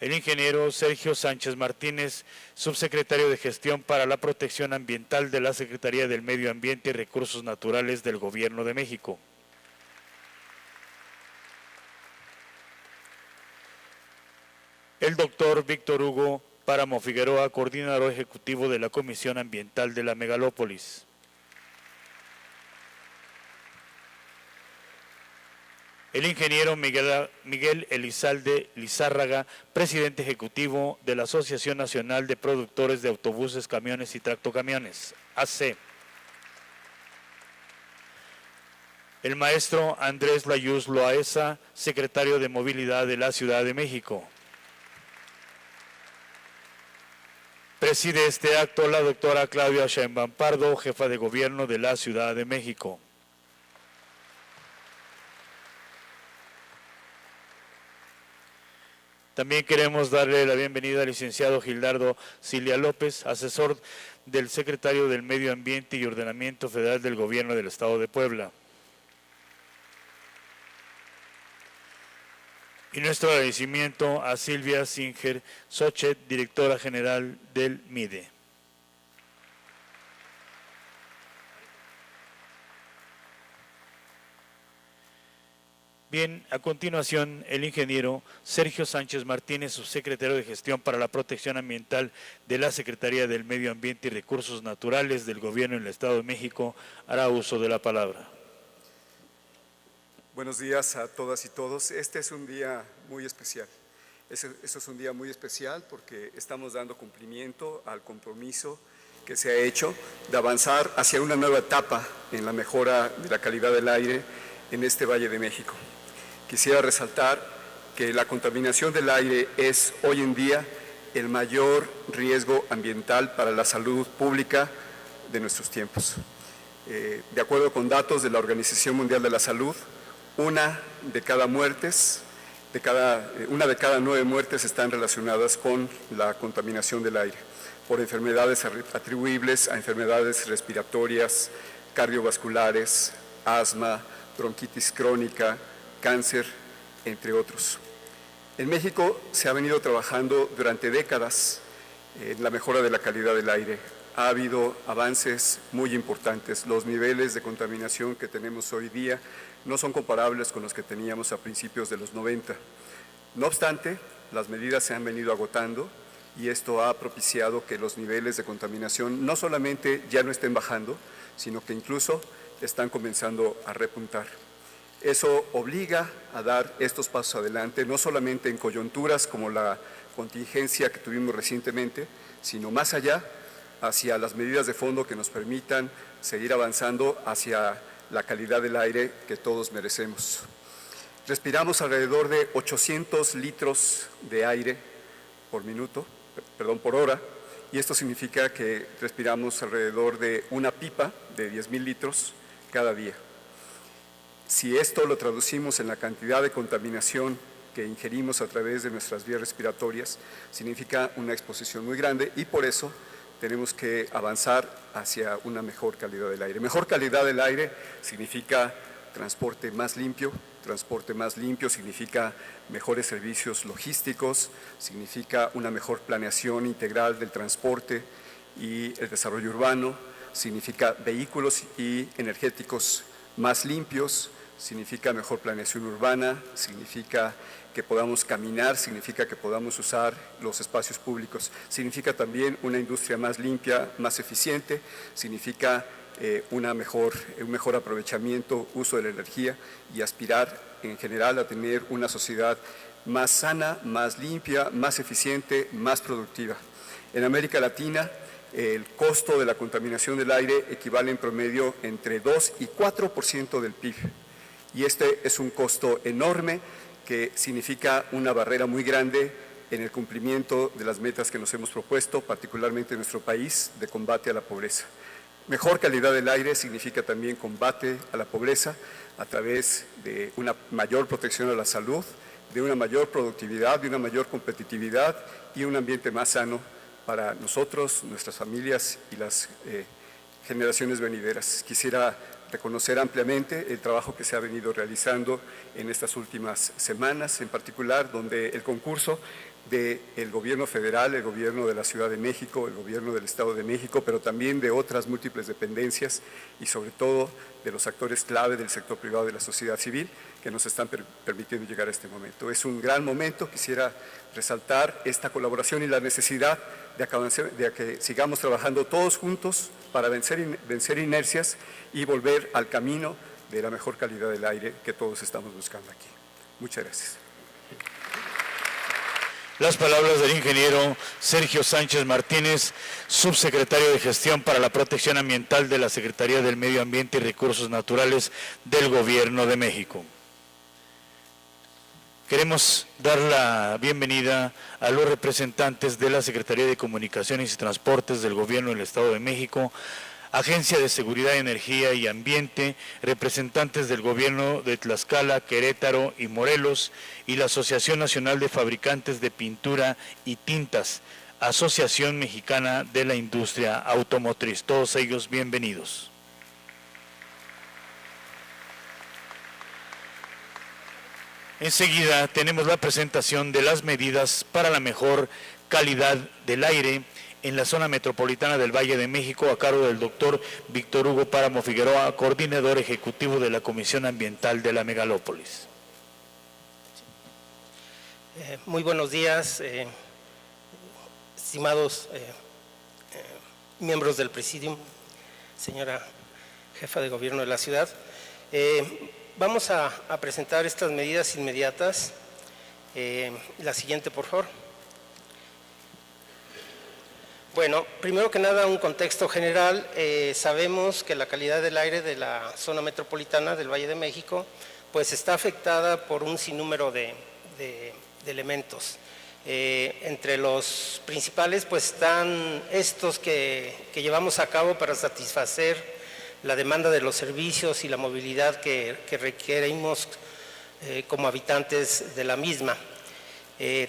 El ingeniero Sergio Sánchez Martínez, subsecretario de Gestión para la Protección Ambiental de la Secretaría del Medio Ambiente y Recursos Naturales del Gobierno de México. El doctor Víctor Hugo Páramo Figueroa, coordinador ejecutivo de la Comisión Ambiental de la Megalópolis. El ingeniero Miguel Elizalde Lizárraga, presidente ejecutivo de la Asociación Nacional de Productores de Autobuses, Camiones y Tractocamiones, AC. El maestro Andrés Layuz Loaesa, secretario de Movilidad de la Ciudad de México. Preside este acto la doctora Claudia Sheinbaum Pardo, jefa de gobierno de la Ciudad de México. También queremos darle la bienvenida al licenciado Gildardo Cilia López, asesor del secretario del Medio Ambiente y Ordenamiento Federal del Gobierno del Estado de Puebla. Y nuestro agradecimiento a Silvia Singer Sochet, directora general del MIDE. Bien, a continuación, el ingeniero Sergio Sánchez Martínez, subsecretario de Gestión para la Protección Ambiental de la Secretaría del Medio Ambiente y Recursos Naturales del Gobierno del Estado de México, hará uso de la palabra. Buenos días a todas y todos. Este es un día muy especial. Este es un día muy especial porque estamos dando cumplimiento al compromiso que se ha hecho de avanzar hacia una nueva etapa en la mejora de la calidad del aire en este Valle de México. Quisiera resaltar que la contaminación del aire es hoy en día el mayor riesgo ambiental para la salud pública de nuestros tiempos. De acuerdo con datos de la Organización Mundial de la Salud, una de cada 9 muertes están relacionadas con la contaminación del aire, por enfermedades atribuibles a enfermedades respiratorias, cardiovasculares, asma, bronquitis crónica, cáncer, entre otros. En México se ha venido trabajando durante décadas en la mejora de la calidad del aire. Ha habido avances muy importantes. Los niveles de contaminación que tenemos hoy día no son comparables con los que teníamos a principios de los 90. No obstante, las medidas se han venido agotando y esto ha propiciado que los niveles de contaminación no solamente ya no estén bajando, sino que incluso están comenzando a repuntar. Eso obliga a dar estos pasos adelante, no solamente en coyunturas como la contingencia que tuvimos recientemente, sino más allá, hacia las medidas de fondo que nos permitan seguir avanzando hacia la calidad del aire que todos merecemos. Respiramos alrededor de 800 litros de aire por hora, y esto significa que respiramos alrededor de una pipa de 10,000 litros cada día. Si esto lo traducimos en la cantidad de contaminación que ingerimos a través de nuestras vías respiratorias, significa una exposición muy grande y por eso tenemos que avanzar hacia una mejor calidad del aire. Mejor calidad del aire significa transporte más limpio significa mejores servicios logísticos, significa una mejor planeación integral del transporte y el desarrollo urbano, significa vehículos y energéticos más limpios, significa mejor planeación urbana, significa que podamos caminar, significa que podamos usar los espacios públicos, significa también una industria más limpia, más eficiente, significa un mejor aprovechamiento, uso de la energía y aspirar en general a tener una sociedad más sana, más limpia, más eficiente, más productiva. En América Latina, el costo de la contaminación del aire equivale en promedio entre 2 y 4% del PIB. Y este es un costo enorme que significa una barrera muy grande en el cumplimiento de las metas que nos hemos propuesto, particularmente en nuestro país, de combate a la pobreza. Mejor calidad del aire significa también combate a la pobreza a través de una mayor protección a la salud, de una mayor productividad, de una mayor competitividad y un ambiente más sano para nosotros, nuestras familias y las generaciones venideras. Quisiera reconocer ampliamente el trabajo que se ha venido realizando en estas últimas semanas, en particular donde el concurso del gobierno federal, el gobierno de la Ciudad de México, el gobierno del Estado de México, pero también de otras múltiples dependencias y sobre todo de los actores clave del sector privado de la sociedad civil que nos están permitiendo llegar a este momento. Es un gran momento, quisiera resaltar esta colaboración y la necesidad de que sigamos trabajando todos juntos para vencer inercias y volver al camino de la mejor calidad del aire que todos estamos buscando aquí. Muchas gracias. Las palabras del ingeniero Sergio Sánchez Martínez, subsecretario de Gestión para la Protección Ambiental de la Secretaría del Medio Ambiente y Recursos Naturales del Gobierno de México. Queremos dar la bienvenida a los representantes de la Secretaría de Comunicaciones y Transportes del Gobierno del Estado de México, Agencia de Seguridad, Energía y Ambiente, representantes del Gobierno de Tlaxcala, Querétaro y Morelos, y la Asociación Nacional de Fabricantes de Pintura y Tintas, Asociación Mexicana de la Industria Automotriz. Todos ellos bienvenidos. Enseguida tenemos la presentación de las medidas para la mejor calidad del aire en la zona metropolitana del Valle de México, a cargo del doctor Víctor Hugo Páramo Figueroa, coordinador ejecutivo de la Comisión Ambiental de la Megalópolis. Muy buenos días, estimados miembros del Presidium, señora jefa de gobierno de la ciudad. Vamos a presentar estas medidas inmediatas. La siguiente, por favor. Bueno, primero que nada, un contexto general. Sabemos que la calidad del aire de la zona metropolitana del Valle de México pues está afectada por un sinnúmero de elementos. Entre los principales pues están estos que llevamos a cabo para satisfacer la demanda de los servicios y la movilidad que requerimos como habitantes de la misma.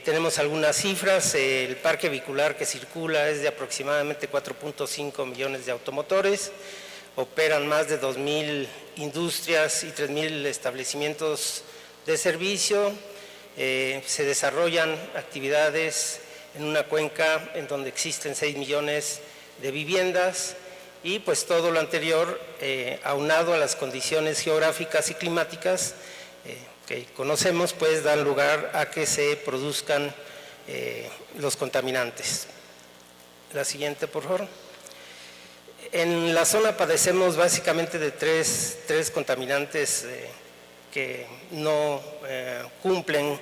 Tenemos algunas cifras. El parque vehicular que circula es de aproximadamente 4.5 millones de automotores, operan más de 2,000 industrias y 3,000 establecimientos de servicio, se desarrollan actividades en una cuenca en donde existen 6 millones de viviendas y pues todo lo anterior aunado a las condiciones geográficas y climáticas que conocemos, pues dan lugar a que se produzcan los contaminantes. La siguiente, por favor. En la zona padecemos básicamente de tres contaminantes que no cumplen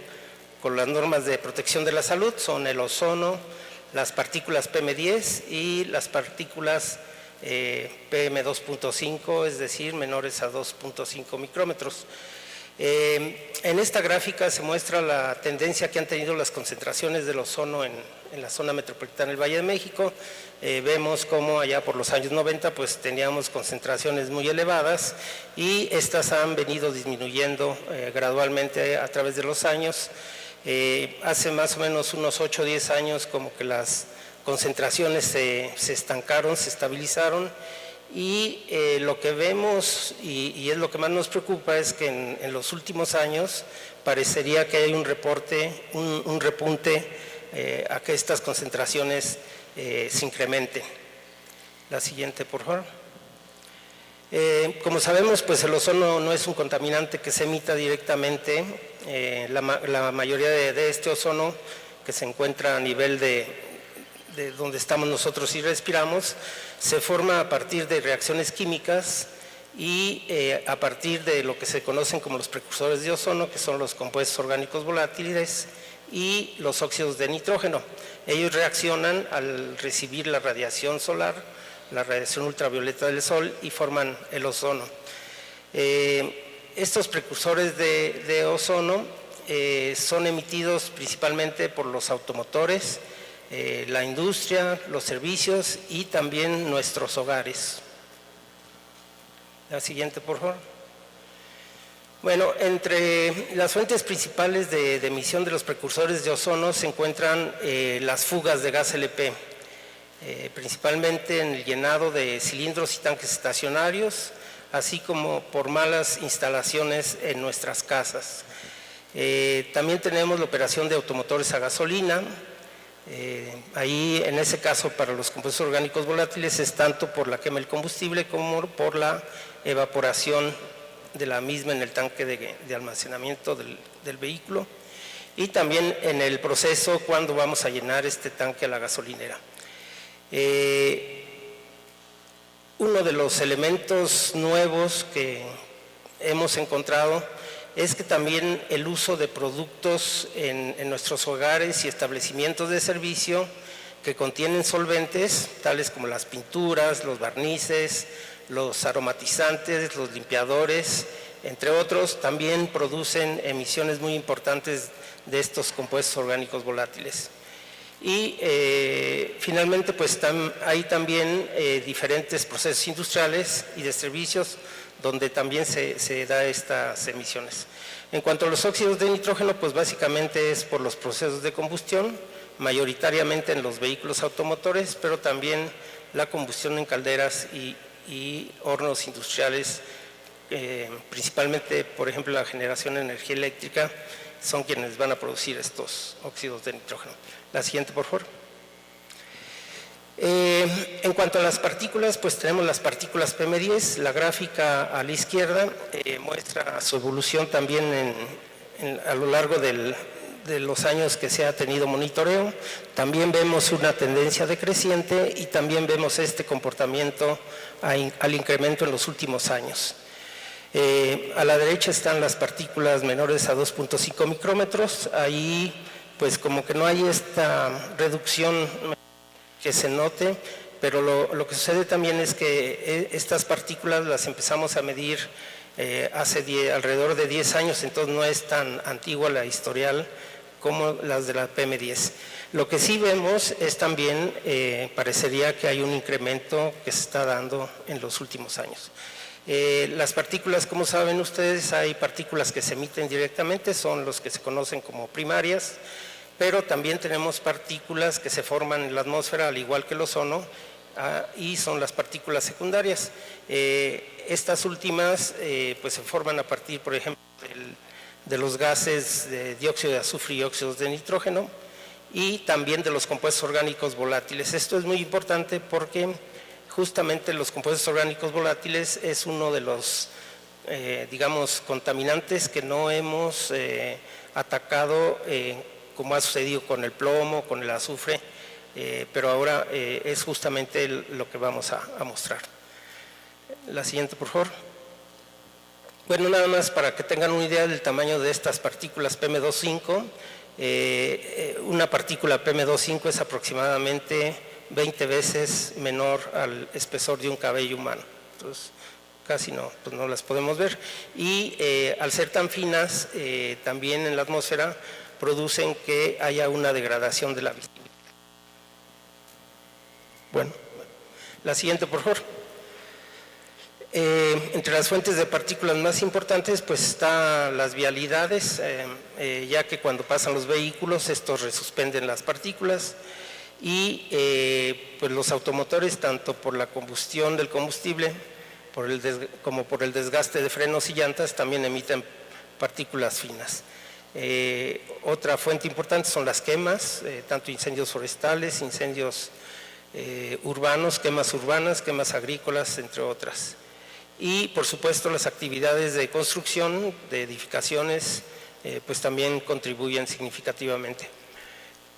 con las normas de protección de la salud, son el ozono, las partículas PM10 y las partículas PM2.5, es decir, menores a 2.5 micrómetros. En esta gráfica se muestra la tendencia que han tenido las concentraciones del ozono en la zona metropolitana del Valle de México. Vemos cómo allá por los años 90 pues teníamos concentraciones muy elevadas y estas han venido disminuyendo gradualmente a través de los años. Hace más o menos unos 8 o 10 años como que las concentraciones se estancaron, se estabilizaron. Y lo que vemos, y es lo que más nos preocupa, es que en los últimos años parecería que hay un repunte a que estas concentraciones se incrementen. La siguiente, por favor. Como sabemos, pues el ozono no es un contaminante que se emita directamente. La mayoría de este ozono que se encuentra a nivel de donde estamos nosotros y respiramos, se forma a partir de reacciones químicas y a partir de lo que se conocen como los precursores de ozono, que son los compuestos orgánicos volátiles y los óxidos de nitrógeno. Ellos reaccionan al recibir la radiación solar, la radiación ultravioleta del sol y forman el ozono. Estos precursores de ozono son emitidos principalmente por los automotores, la industria, los servicios y también nuestros hogares. La siguiente, por favor. Bueno, entre las fuentes principales de emisión de los precursores de ozono se encuentran las fugas de gas LP, principalmente en el llenado de cilindros y tanques estacionarios, así como por malas instalaciones en nuestras casas. También tenemos la operación de automotores a gasolina. Ahí, en ese caso, para los compuestos orgánicos volátiles es tanto por la quema del combustible como por la evaporación de la misma en el tanque de almacenamiento del vehículo, y también en el proceso cuando vamos a llenar este tanque a la gasolinera. Uno de los elementos nuevos que hemos encontrado es que también el uso de productos en nuestros hogares y establecimientos de servicio que contienen solventes, tales como las pinturas, los barnices, los aromatizantes, los limpiadores, entre otros, también producen emisiones muy importantes de estos compuestos orgánicos volátiles. Y finalmente, pues hay también diferentes procesos industriales y de servicios donde también se da estas emisiones. En cuanto a los óxidos de nitrógeno, pues básicamente es por los procesos de combustión, mayoritariamente en los vehículos automotores, pero también la combustión en calderas y hornos industriales, principalmente, por ejemplo, la generación de energía eléctrica, son quienes van a producir estos óxidos de nitrógeno. La siguiente, por favor. En cuanto a las partículas, pues tenemos las partículas PM10. La gráfica a la izquierda muestra su evolución también a lo largo de los años que se ha tenido monitoreo. También vemos una tendencia decreciente y también vemos este comportamiento al incremento en los últimos años. A la derecha están las partículas menores a 2.5 micrómetros. Ahí pues como que no hay esta reducción que se note, pero lo que sucede también es que estas partículas las empezamos a medir hace alrededor de 10 años, entonces no es tan antigua la historial como las de la PM10. Lo que sí vemos es también, parecería que hay un incremento que se está dando en los últimos años. Las partículas, como saben ustedes, hay partículas que se emiten directamente, son los que se conocen como primarias, pero también tenemos partículas que se forman en la atmósfera, al igual que el ozono, y son las partículas secundarias. Estas últimas pues se forman a partir, por ejemplo, de los gases de dióxido de azufre y óxidos de nitrógeno, y también de los compuestos orgánicos volátiles. Esto es muy importante porque justamente los compuestos orgánicos volátiles es uno de los, digamos, contaminantes que no hemos atacado, como ha sucedido con el plomo, con el azufre, pero ahora es justamente lo que vamos a mostrar. La siguiente, por favor. Bueno, nada más para que tengan una idea del tamaño de estas partículas PM2.5. Una partícula PM2.5 es aproximadamente 20 veces menor al espesor de un cabello humano. Entonces, casi pues no las podemos ver. Y al ser tan finas, también en la atmósfera, producen que haya una degradación de la visibilidad. Bueno, la siguiente, por favor. Entre las fuentes de partículas más importantes, pues están las vialidades, ya que cuando pasan los vehículos, estos resuspenden las partículas, y pues los automotores, tanto por la combustión del combustible como por el desgaste de frenos y llantas, también emiten partículas finas. Otra fuente importante son las quemas, tanto incendios forestales, incendios urbanos, quemas urbanas, quemas agrícolas, entre otras. Y por supuesto las actividades de construcción de edificaciones pues también contribuyen significativamente.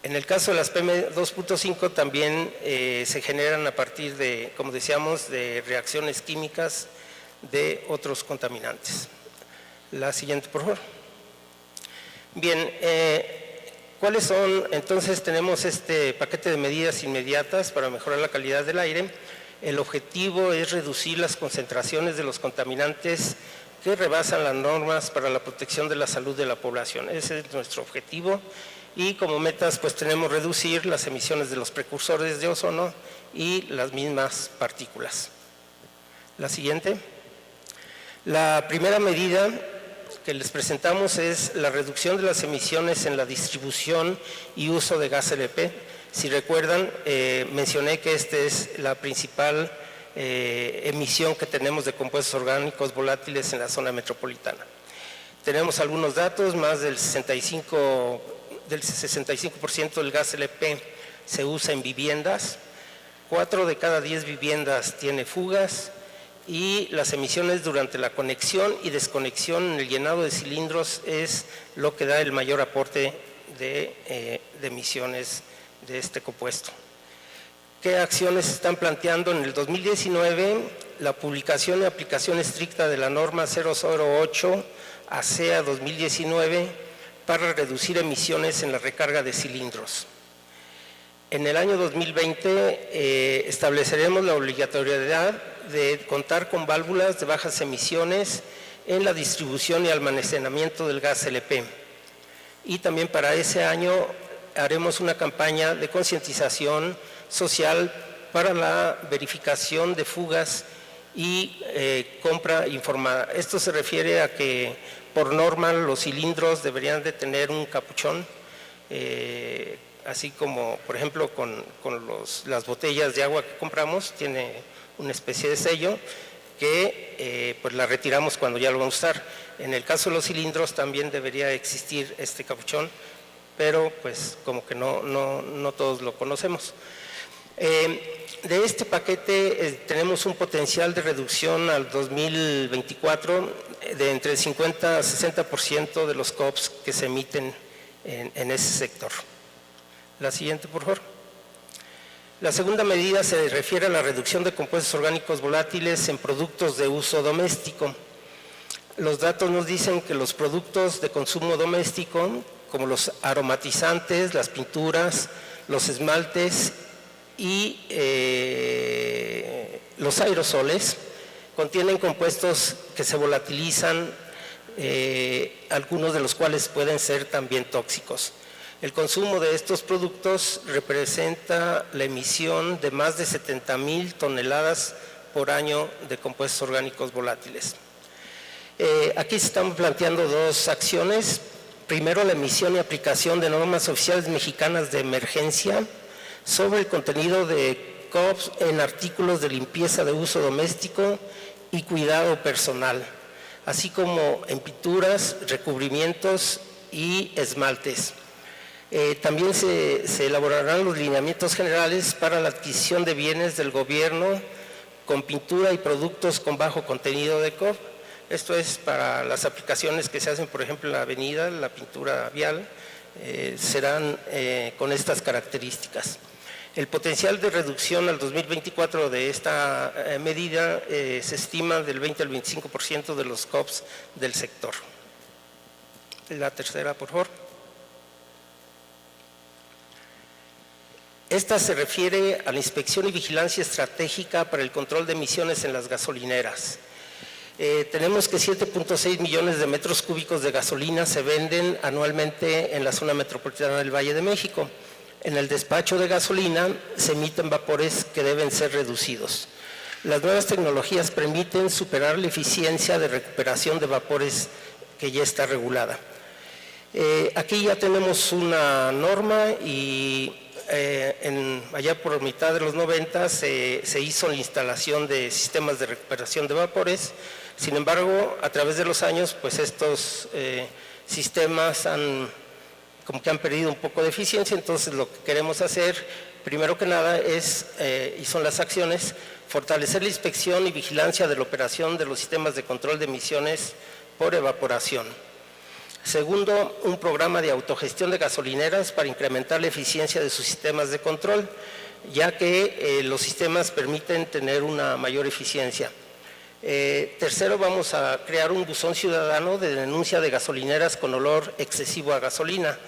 En el caso de las PM2.5 también se generan a partir de, como decíamos, de reacciones químicas de otros contaminantes. La siguiente, por favor. Bien, ¿cuáles son? Entonces tenemos este paquete de medidas inmediatas para mejorar la calidad del aire. El objetivo es reducir las concentraciones de los contaminantes que rebasan las normas para la protección de la salud de la población. Ese es nuestro objetivo, y como metas pues tenemos reducir las emisiones de los precursores de ozono y las mismas partículas. La siguiente. La primera medida que les presentamos es la reducción de las emisiones en la distribución y uso de gas LP. Si recuerdan, mencioné que esta es la principal emisión que tenemos de compuestos orgánicos volátiles en la zona metropolitana. Tenemos algunos datos, más del 65% del gas LP se usa en viviendas, 4 de cada 10 viviendas tiene fugas y las emisiones durante la conexión y desconexión en el llenado de cilindros es lo que da el mayor aporte de emisiones de este compuesto. ¿Qué acciones se están planteando? En el 2019, la publicación y aplicación estricta de la norma 008 ASEA 2019 para reducir emisiones en la recarga de cilindros. En el año 2020 estableceremos la obligatoriedad de contar con válvulas de bajas emisiones en la distribución y almacenamiento del gas LP. Y también para ese año haremos una campaña de concientización social para la verificación de fugas y compra informada. Esto se refiere a que por norma los cilindros deberían de tener un capuchón, así como por ejemplo con las botellas de agua que compramos, tiene una especie de sello que pues la retiramos cuando ya lo vamos a usar. En el caso de los cilindros también debería existir este capuchón, pero pues como que no todos lo conocemos. De este paquete tenemos un potencial de reducción al 2024 de entre el 50 a 60% de los COPS que se emiten en ese sector. La siguiente, por favor. La segunda medida se refiere a la reducción de compuestos orgánicos volátiles en productos de uso doméstico. Los datos nos dicen que los productos de consumo doméstico, como los aromatizantes, las pinturas, los esmaltes y los aerosoles, contienen compuestos que se volatilizan, algunos de los cuales pueden ser también tóxicos. El consumo de estos productos representa la emisión de más de 70,000 toneladas por año de compuestos orgánicos volátiles. Aquí se están planteando dos acciones. Primero, la emisión y aplicación de normas oficiales mexicanas de emergencia sobre el contenido de COPS en artículos de limpieza de uso doméstico y cuidado personal, así como en pinturas, recubrimientos y esmaltes. También se elaborarán los lineamientos generales para la adquisición de bienes del gobierno con pintura y productos con bajo contenido de COP. Esto es para las aplicaciones que se hacen, por ejemplo, en la avenida, la pintura vial, serán con estas características. El potencial de reducción al 2024 de esta medida se estima del 20 al 25% de los COPS del sector. La tercera, por favor. Esta se refiere a la inspección y vigilancia estratégica para el control de emisiones en las gasolineras. Tenemos que 7.6 millones de metros cúbicos de gasolina se venden anualmente en la zona metropolitana del Valle de México. En el despacho de gasolina se emiten vapores que deben ser reducidos. Las nuevas tecnologías permiten superar la eficiencia de recuperación de vapores que ya está regulada. Aquí ya tenemos una norma y allá por mitad de los 90 se hizo la instalación de sistemas de recuperación de vapores. Sin embargo, a través de los años, pues estos sistemas como que han perdido un poco de eficiencia. Entonces lo que queremos hacer, primero que nada, y son las acciones, fortalecer la inspección y vigilancia de la operación de los sistemas de control de emisiones por evaporación. Segundo, un programa de autogestión de gasolineras para incrementar la eficiencia de sus sistemas de control, ya que los sistemas permiten tener una mayor eficiencia. Tercero, vamos a crear un buzón ciudadano de denuncia de gasolineras con olor excesivo a gasolina.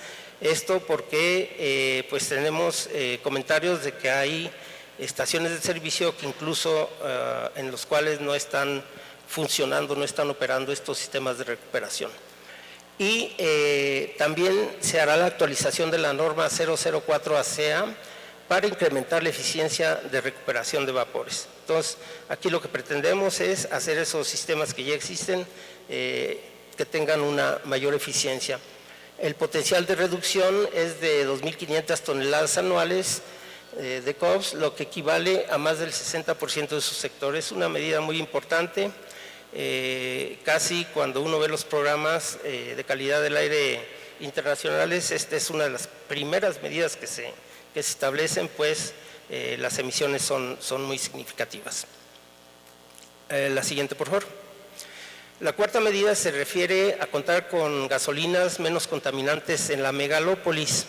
Esto porque pues tenemos comentarios de que hay estaciones de servicio que incluso en los cuales no están funcionando, no están operando estos sistemas de recuperación. Y también se hará la actualización de la norma 004 ASEA para incrementar la eficiencia de recuperación de vapores. Entonces, aquí lo que pretendemos es hacer esos sistemas que ya existen que tengan una mayor eficiencia. El potencial de reducción es de 2.500 toneladas anuales de COPS, lo que equivale a más del 60% de sus sectores. Es una medida muy importante. Casi cuando uno ve los programas de calidad del aire internacionales, esta es una de las primeras medidas que se establecen, pues las emisiones son muy significativas. La siguiente, por favor. La cuarta medida se refiere a contar con gasolinas menos contaminantes en la megalópolis.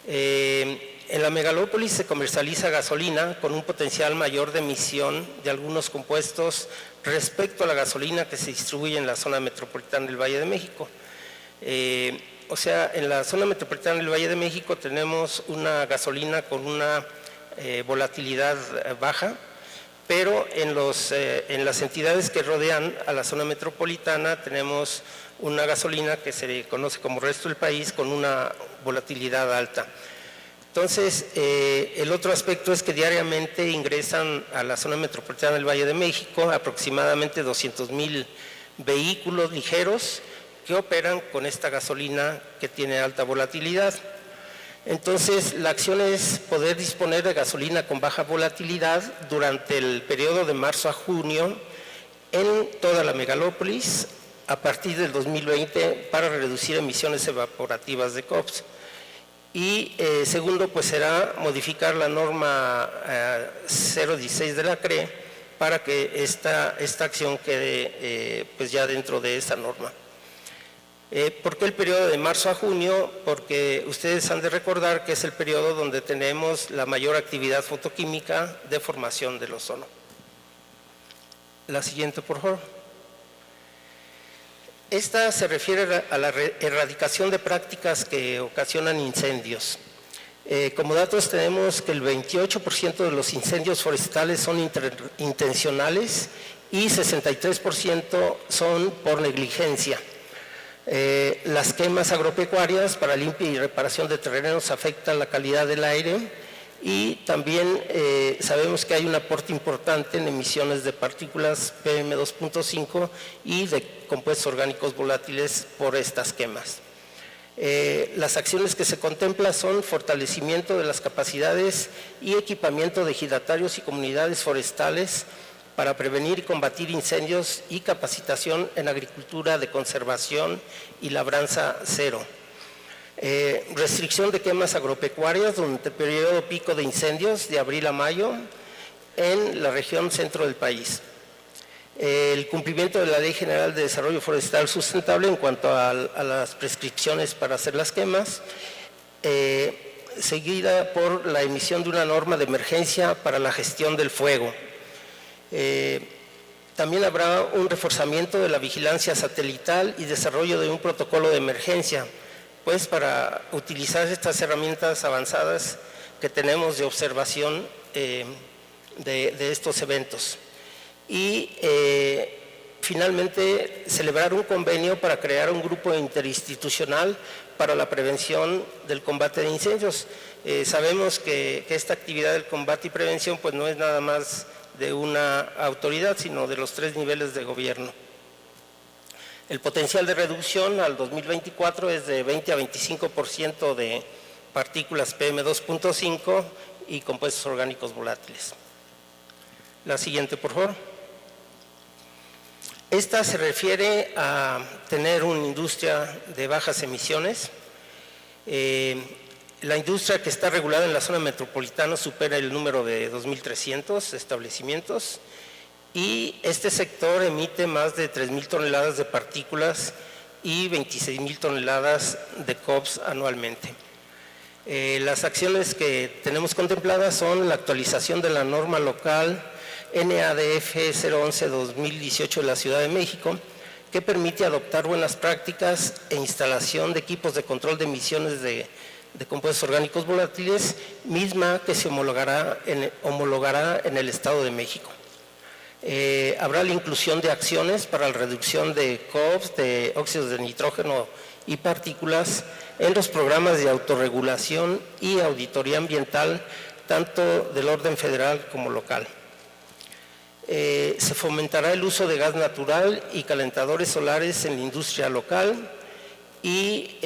En la megalópolis se comercializa gasolina con un potencial mayor de emisión de algunos compuestos respecto a la gasolina que se distribuye en la zona metropolitana del Valle de México. O sea, en la zona metropolitana del Valle de México tenemos una gasolina con una volatilidad baja, pero en las entidades que rodean a la zona metropolitana tenemos una gasolina que se conoce como resto del país con una volatilidad alta. Entonces, el otro aspecto es que diariamente ingresan a la zona metropolitana del Valle de México aproximadamente 200,000 vehículos ligeros que operan con esta gasolina que tiene alta volatilidad. Entonces, la acción es poder disponer de gasolina con baja volatilidad durante el periodo de marzo a junio en toda la megalópolis a partir del 2020 para reducir emisiones evaporativas de COPS. Y segundo, pues será modificar la norma 016 de la CRE para que esta acción quede pues ya dentro de esa norma. ¿Por qué el periodo de marzo a junio? Porque ustedes han de recordar que es el periodo donde tenemos la mayor actividad fotoquímica de formación del ozono. La siguiente, por favor. Esta se refiere a la erradicación de prácticas que ocasionan incendios. Como datos tenemos que el 28% de los incendios forestales son intencionales y 63% son por negligencia. Las quemas agropecuarias para limpia y reparación de terrenos afectan la calidad del aire y también sabemos que hay un aporte importante en emisiones de partículas PM2.5 y de compuestos orgánicos volátiles por estas quemas. Las acciones que se contemplan son fortalecimiento de las capacidades y equipamiento de ejidatarios y comunidades forestales para prevenir y combatir incendios y capacitación en agricultura de conservación y labranza cero. Restricción de quemas agropecuarias durante el periodo pico de incendios de abril a mayo en la región centro del país. El cumplimiento de la Ley General de Desarrollo Forestal Sustentable en cuanto a las prescripciones para hacer las quemas, seguida por la emisión de una norma de emergencia para la gestión del fuego. También habrá un reforzamiento de la vigilancia satelital y desarrollo de un protocolo de emergencia, pues para utilizar estas herramientas avanzadas que tenemos de observación de estos eventos. Y finalmente celebrar un convenio para crear un grupo interinstitucional para la prevención del combate de incendios. Sabemos que esta actividad del combate y prevención pues no es nada más de una autoridad, sino de los 3 niveles de gobierno. El potencial de reducción al 2024 es de 20 a 25% de partículas PM2.5 y compuestos orgánicos volátiles. La siguiente, por favor. Esta se refiere a tener una industria de bajas emisiones. La industria que está regulada en la zona metropolitana supera el número de 2.300 establecimientos y este sector emite más de 3.000 toneladas de partículas y 26.000 toneladas de COPS anualmente. Las acciones que tenemos contempladas son la actualización de la norma local NADF 011-2018 de la Ciudad de México, que permite adoptar buenas prácticas e instalación de equipos de control de emisiones de compuestos orgánicos volátiles, misma que se homologará en el Estado de México. Habrá la inclusión de acciones para la reducción de COPS, de óxidos de nitrógeno y partículas en los programas de autorregulación y auditoría ambiental, tanto del orden federal como local. Se fomentará el uso de gas natural y calentadores solares en la industria local y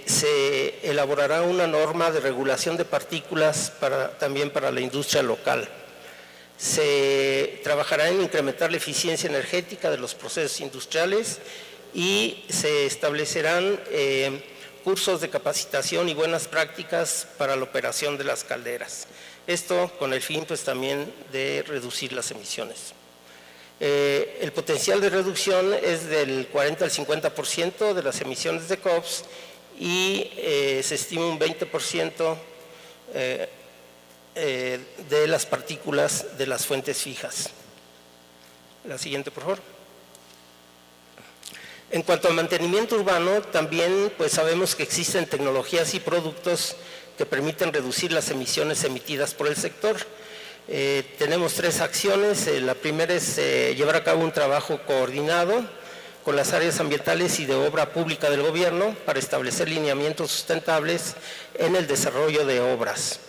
se elaborará una norma de regulación de partículas también para la industria local. Se trabajará en incrementar la eficiencia energética de los procesos industriales y se establecerán cursos de capacitación y buenas prácticas para la operación de las calderas. Esto con el fin pues también de reducir las emisiones. El potencial de reducción es del 40 al 50% de las emisiones de COPS y se estima un 20% de las partículas de las fuentes fijas. La siguiente, por favor. En cuanto al mantenimiento urbano, también pues sabemos que existen tecnologías y productos que permiten reducir las emisiones emitidas por el sector. Tenemos 3 acciones. La primera es llevar a cabo un trabajo coordinado con las áreas ambientales y de obra pública del gobierno para establecer lineamientos sustentables en el desarrollo de obras.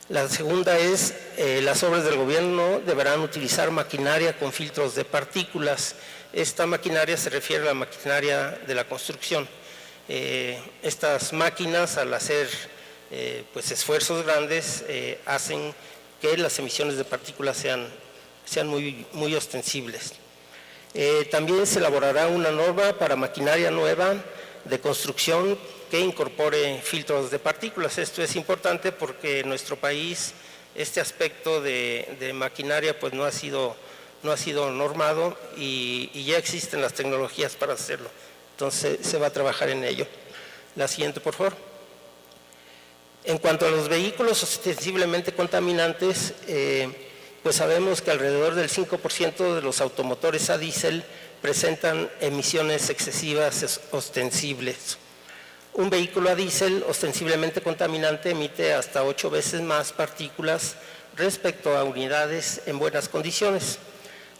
La segunda es, las obras del gobierno deberán utilizar maquinaria con filtros de partículas. Esta maquinaria se refiere a la maquinaria de la construcción. Estas máquinas, al hacer pues esfuerzos grandes, hacen que las emisiones de partículas sean muy ostensibles. También se elaborará una norma para maquinaria nueva de construcción que incorpore filtros de partículas. Esto es importante porque en nuestro país este aspecto de maquinaria pues no ha sido normado y ya existen las tecnologías para hacerlo. Entonces se va a trabajar en ello. La siguiente, por favor. En cuanto a los vehículos ostensiblemente contaminantes, pues sabemos que alrededor del 5% de los automotores a diésel presentan emisiones excesivas ostensibles. Un vehículo a diésel ostensiblemente contaminante emite hasta 8 veces más partículas respecto a unidades en buenas condiciones.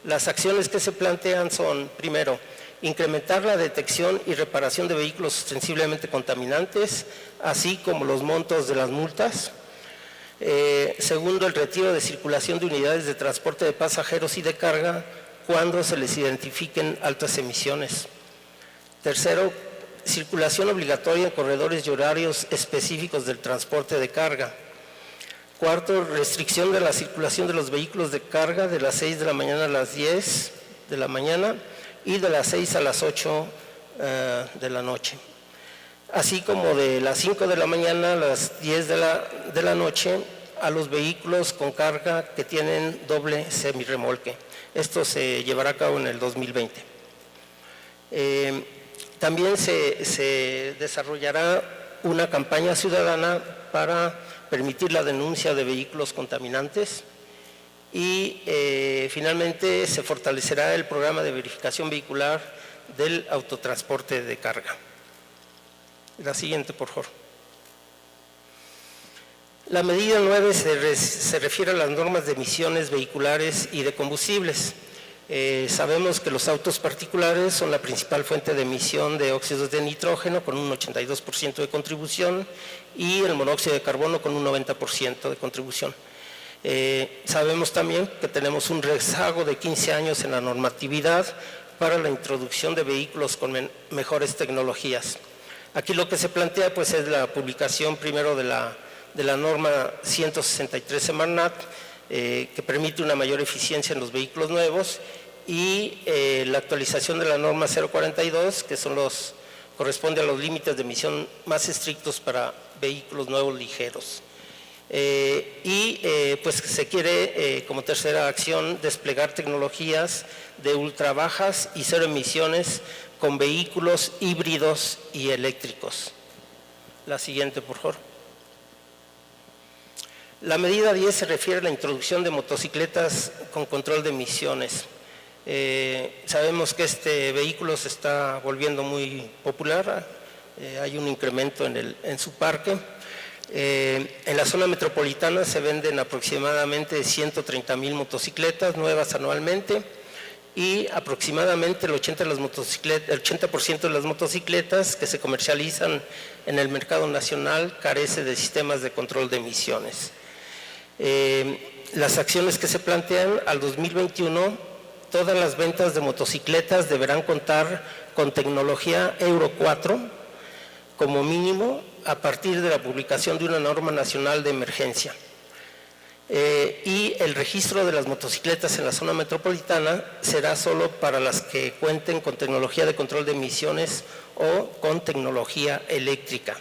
Las acciones que se plantean son, primero, incrementar la detección y reparación de vehículos ostensiblemente contaminantes, así como los montos de las multas. Segundo, el retiro de circulación de unidades de transporte de pasajeros y de carga cuando se les identifiquen altas emisiones. Tercero, circulación obligatoria en corredores y horarios específicos del transporte de carga. Cuarto, restricción de la circulación de los vehículos de carga de las 6 de la mañana a las 10 de la mañana y de las 6 a las 8 de la noche. Así como de las 5 de la mañana a las 10 de la noche a los vehículos con carga que tienen doble semirremolque. Esto se llevará a cabo en el 2020. También se desarrollará una campaña ciudadana para permitir la denuncia de vehículos contaminantes y finalmente se fortalecerá el programa de verificación vehicular del autotransporte de carga. La siguiente, por favor. La medida 9 se refiere a las normas de emisiones vehiculares y de combustibles. Sabemos que los autos particulares son la principal fuente de emisión de óxidos de nitrógeno con un 82% de contribución y el monóxido de carbono con un 90% de contribución. Sabemos también que tenemos un rezago de 15 años en la normatividad para la introducción de vehículos con mejores tecnologías. Aquí lo que se plantea pues es la publicación primero de la norma 163 Semarnat, que permite una mayor eficiencia en los vehículos nuevos, y la actualización de la norma 042, que corresponde a los límites de emisión más estrictos para vehículos nuevos ligeros. Pues se quiere, como tercera acción, desplegar tecnologías de ultra bajas y cero emisiones con vehículos híbridos y eléctricos. La siguiente, por favor. La medida 10 se refiere a la introducción de motocicletas con control de emisiones. Sabemos que este vehículo se está volviendo muy popular, hay un incremento en su parque. En la zona metropolitana se venden aproximadamente 130,000 motocicletas nuevas anualmente y aproximadamente el 80% de las motocicletas que se comercializan en el mercado nacional carece de sistemas de control de emisiones. Las acciones que se plantean al 2021, todas las ventas de motocicletas deberán contar con tecnología Euro 4 como mínimo a partir de la publicación de una norma nacional de emergencia. Y el registro de las motocicletas en la zona metropolitana será solo para las que cuenten con tecnología de control de emisiones o con tecnología eléctrica.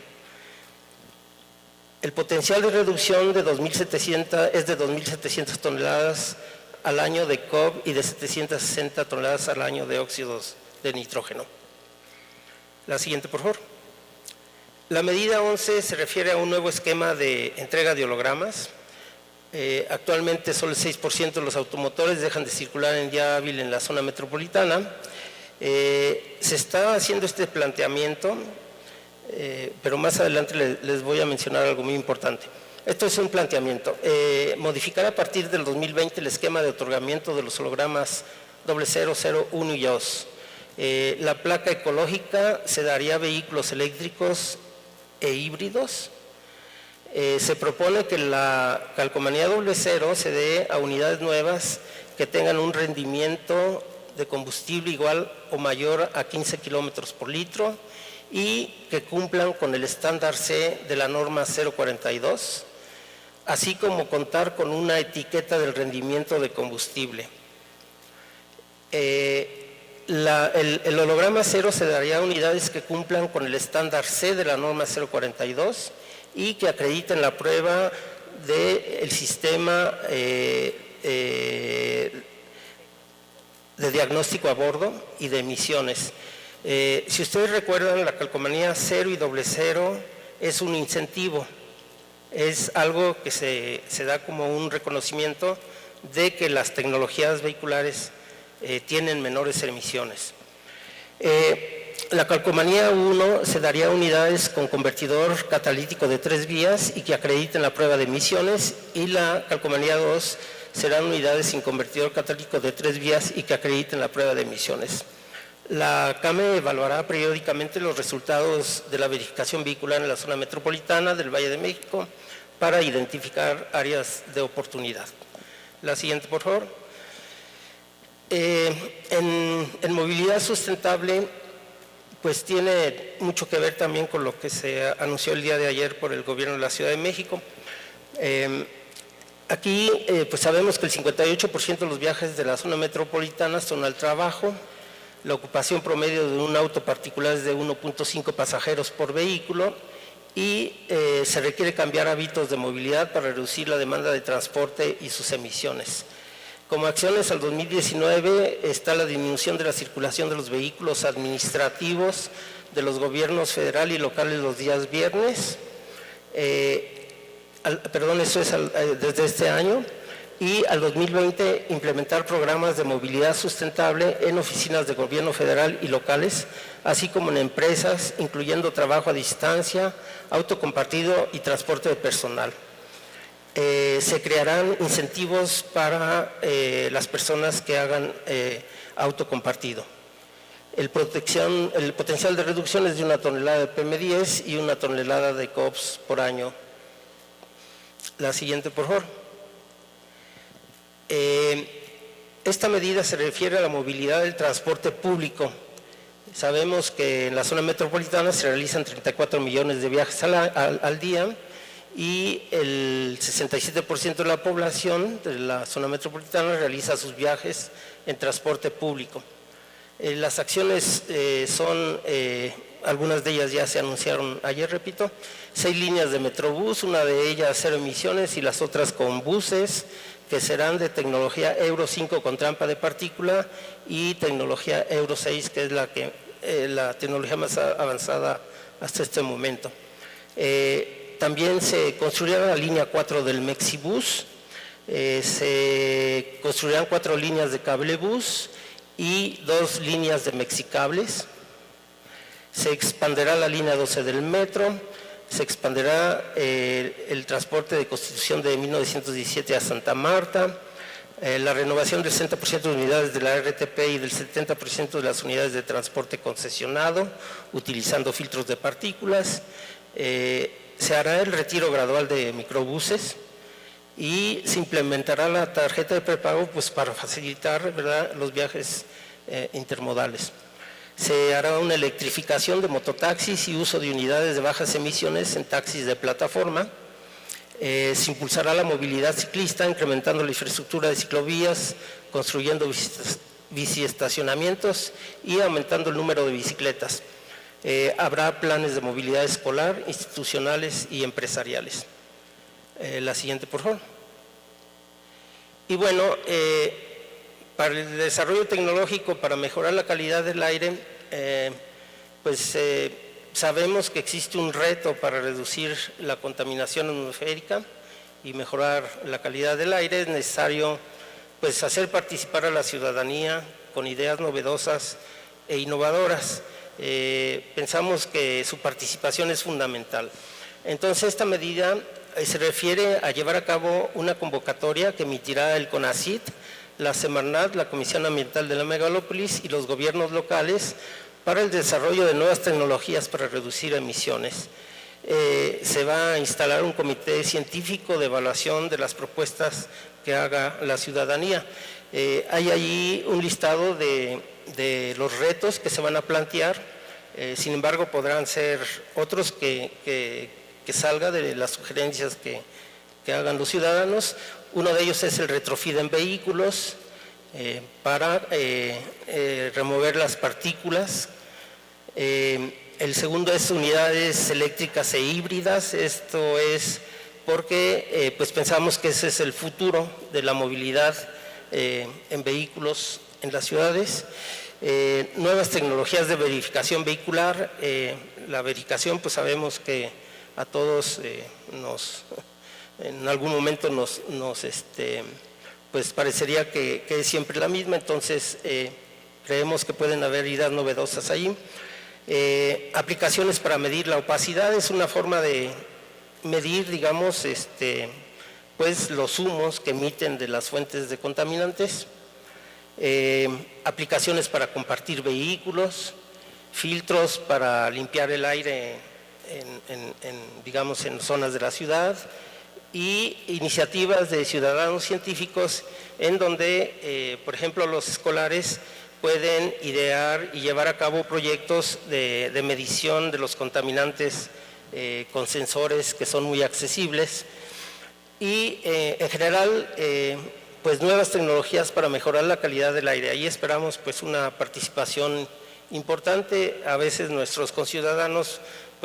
El potencial de reducción es de 2.700 toneladas al año de COB y de 760 toneladas al año de óxidos de nitrógeno. La siguiente, por favor. La medida 11 se refiere a un nuevo esquema de entrega de hologramas. Actualmente solo el 6% de los automotores dejan de circular en día hábil en la zona metropolitana. Se está haciendo este planteamiento, pero más adelante les voy a mencionar algo muy importante. Esto es un planteamiento. Modificar a partir del 2020 el esquema de otorgamiento de los hologramas 00, 0, 1 y 2. La placa ecológica se daría a vehículos eléctricos e híbridos. Se propone que la calcomanía 00 se dé a unidades nuevas que tengan un rendimiento de combustible igual o mayor a 15 kilómetros por litro y que cumplan con el estándar C de la norma 042, así como contar con una etiqueta del rendimiento de combustible. El holograma 0 se daría a unidades que cumplan con el estándar C de la norma 042 y que acrediten la prueba del sistema de diagnóstico a bordo y de emisiones. Si ustedes recuerdan, la calcomanía 0 y 00 es un incentivo, es algo que se da como un reconocimiento de que las tecnologías vehiculares tienen menores emisiones. La calcomanía 1 se daría a unidades con convertidor catalítico de 3 vías y que acrediten la prueba de emisiones, y la calcomanía 2 serán unidades sin convertidor catalítico de 3 vías y que acrediten la prueba de emisiones. La CAME evaluará periódicamente los resultados de la verificación vehicular en la zona metropolitana del Valle de México para identificar áreas de oportunidad. La siguiente, por favor. En movilidad sustentable, pues tiene mucho que ver también con lo que se anunció el día de ayer por el gobierno de la Ciudad de México. Aquí pues sabemos que el 58% de los viajes de la zona metropolitana son al trabajo. La ocupación promedio de un auto particular es de 1.5 pasajeros por vehículo y se requiere cambiar hábitos de movilidad para reducir la demanda de transporte y sus emisiones. Como acciones al 2019 está la disminución de la circulación de los vehículos administrativos de los gobiernos federal y locales los días viernes, eso es desde este año, y al 2020 implementar programas de movilidad sustentable en oficinas de gobierno federal y locales, así como en empresas, incluyendo trabajo a distancia, auto compartido y transporte de personal. Se crearán incentivos para las personas que hagan auto compartido. El potencial de reducción es de 1 tonelada de PM10 y 1 tonelada de COPS por año. La siguiente, por favor. Esta medida se refiere a la movilidad del transporte público. Sabemos que en la zona metropolitana se realizan 34 millones de viajes al día y el 67% de la población de la zona metropolitana realiza sus viajes en transporte público. Las acciones son, algunas de ellas ya se anunciaron ayer, repito, 6 líneas de Metrobús, una de ellas 0 emisiones y las otras con buses, que serán de tecnología Euro 5 con trampa de partícula y tecnología Euro 6, que es la tecnología más avanzada hasta este momento. También se construirá la línea 4 del Mexibus, se construirán 4 líneas de cablebús y 2 líneas de Mexicables. Se expanderá la línea 12 del metro, se expanderá el transporte de Constitución de 1917 a Santa Marta, la renovación del 60% de unidades de la RTP y del 70% de las unidades de transporte concesionado, utilizando filtros de partículas. Se hará el retiro gradual de microbuses y se implementará la tarjeta de prepago pues, para facilitar, ¿verdad?, los viajes intermodales. Se hará una electrificación de mototaxis y uso de unidades de bajas emisiones en taxis de plataforma. Se impulsará la movilidad ciclista, incrementando la infraestructura de ciclovías, construyendo biciestacionamientos y aumentando el número de bicicletas. Habrá planes de movilidad escolar, institucionales y empresariales. La siguiente, por favor. Y bueno, para el desarrollo tecnológico, para mejorar la calidad del aire, sabemos que existe un reto para reducir la contaminación atmosférica y mejorar la calidad del aire. Es necesario hacer participar a la ciudadanía con ideas novedosas e innovadoras. Pensamos que su participación es fundamental. Entonces, esta medida se refiere a llevar a cabo una convocatoria que emitirá el CONACYT, la Semarnat, la Comisión Ambiental de la Megalópolis y los gobiernos locales para el desarrollo de nuevas tecnologías para reducir emisiones. Se va a instalar un comité científico de evaluación de las propuestas que haga la ciudadanía. Hay allí un listado de los retos que se van a plantear, sin embargo podrán ser otros que salga de las sugerencias que hagan los ciudadanos. Uno de ellos es el retrofit en vehículos para remover las partículas. El segundo es unidades eléctricas e híbridas. Esto es porque pensamos que ese es el futuro de la movilidad en vehículos en las ciudades. Nuevas tecnologías de verificación vehicular. La verificación, sabemos que a todos en algún momento nos parecería que es siempre la misma, entonces creemos que pueden haber ideas novedosas ahí. Aplicaciones para medir la opacidad, es una forma de medir, digamos, los humos que emiten de las fuentes de contaminantes. Aplicaciones para compartir vehículos, filtros para limpiar el aire en zonas de la ciudad, y iniciativas de ciudadanos científicos en donde, por ejemplo, los escolares pueden idear y llevar a cabo proyectos de medición de los contaminantes con sensores que son muy accesibles y, en general, nuevas tecnologías para mejorar la calidad del aire. Ahí esperamos una participación importante. A veces nuestros conciudadanos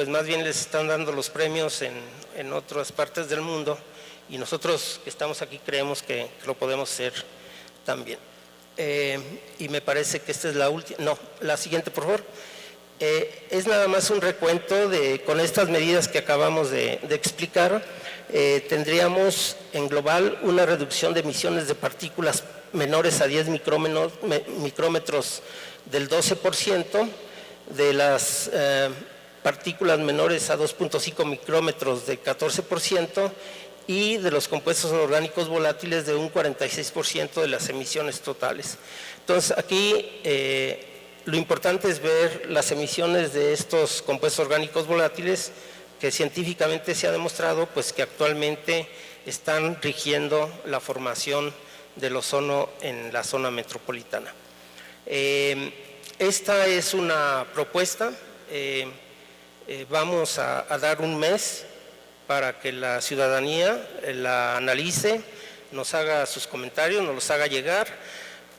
más bien les están dando los premios en otras partes del mundo y nosotros que estamos aquí creemos que lo podemos hacer también. Y me parece que esta es la última, no, la siguiente por favor. Es nada más un recuento con estas medidas que acabamos de explicar. Tendríamos en global una reducción de emisiones de partículas menores a 10 micrómetros del 12%, de las partículas menores a 2.5 micrómetros de 14% y de los compuestos orgánicos volátiles de un 46% de las emisiones totales. Entonces, aquí lo importante es ver las emisiones de estos compuestos orgánicos volátiles que científicamente se ha demostrado que actualmente están rigiendo la formación del ozono en la zona metropolitana. Esta es una propuesta. Vamos a dar un mes para que la ciudadanía la analice, nos haga sus comentarios, nos los haga llegar.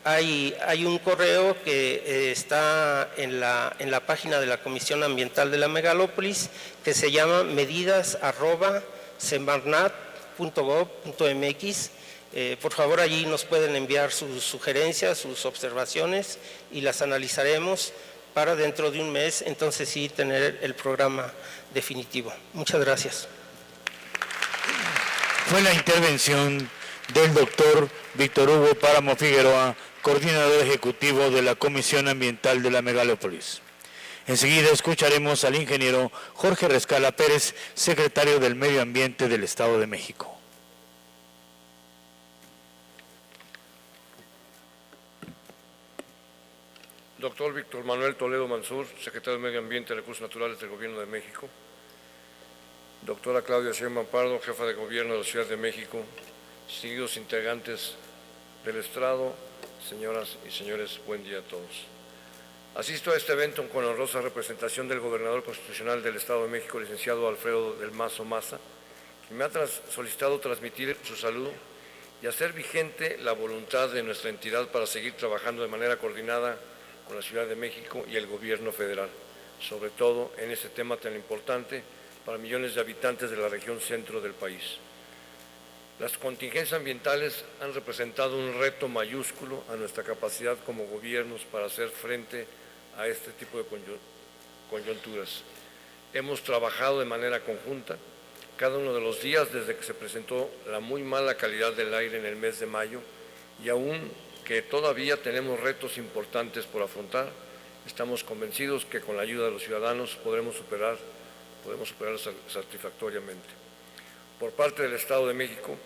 Hay un correo que está en la página de la Comisión Ambiental de la Megalópolis que se llama medidas@semarnat.gov.mx. Por favor, allí nos pueden enviar sus sugerencias, sus observaciones y las analizaremos para dentro de un mes, entonces sí, tener el programa definitivo. Muchas gracias. Fue la intervención del doctor Víctor Hugo Páramo Figueroa, coordinador ejecutivo de la Comisión Ambiental de la Megalópolis. Enseguida escucharemos al ingeniero Jorge Rescala Pérez, secretario del Medio Ambiente del Estado de México. Doctor Víctor Manuel Toledo Mansur, secretario de Medio Ambiente y Recursos Naturales del Gobierno de México. Doctora Claudia Sheinbaum Pardo, jefa de Gobierno de la Ciudad de México. Seguidos integrantes del estrado, señoras y señores, buen día a todos. Asisto a este evento con la honrosa representación del Gobernador Constitucional del Estado de México, licenciado Alfredo del Mazo Maza, y me ha solicitado transmitir su saludo y hacer vigente la voluntad de nuestra entidad para seguir trabajando de manera coordinada con la Ciudad de México y el Gobierno federal, sobre todo en este tema tan importante para millones de habitantes de la región centro del país. Las contingencias ambientales han representado un reto mayúsculo a nuestra capacidad como gobiernos para hacer frente a este tipo de coyunturas. Hemos trabajado de manera conjunta cada uno de los días desde que se presentó la muy mala calidad del aire en el mes de mayo y aún que todavía tenemos retos importantes por afrontar, estamos convencidos que con la ayuda de los ciudadanos podremos superarlos satisfactoriamente. Por parte del Estado de México,